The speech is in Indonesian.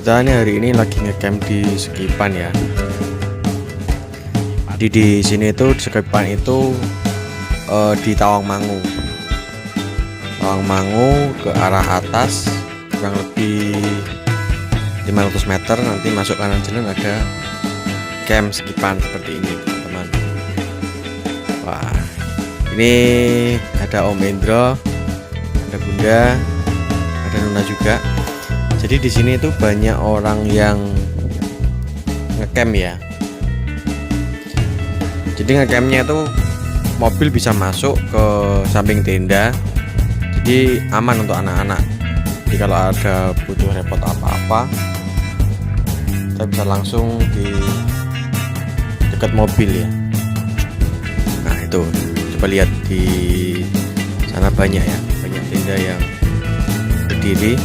Kita ini hari ini lagi ngecamp di Sekipan ya. Di sini itu di Sekipan itu di Tawangmangu. Tawangmangu ke arah atas kurang lebih 500 meter, nanti masuk kanan jalan ada camp Sekipan seperti ini teman-teman. Wah, ini ada Om Endro, ada Bunda, ada Nuna juga. Jadi di sini itu banyak orang yang ngecamp ya. Jadi ngecampnya itu mobil bisa masuk ke samping tenda, jadi aman untuk anak-anak. Jadi kalau ada butuh repot apa-apa, kita bisa langsung di dekat mobil ya. Nah itu coba lihat di sana banyak ya, banyak tenda yang berdiri.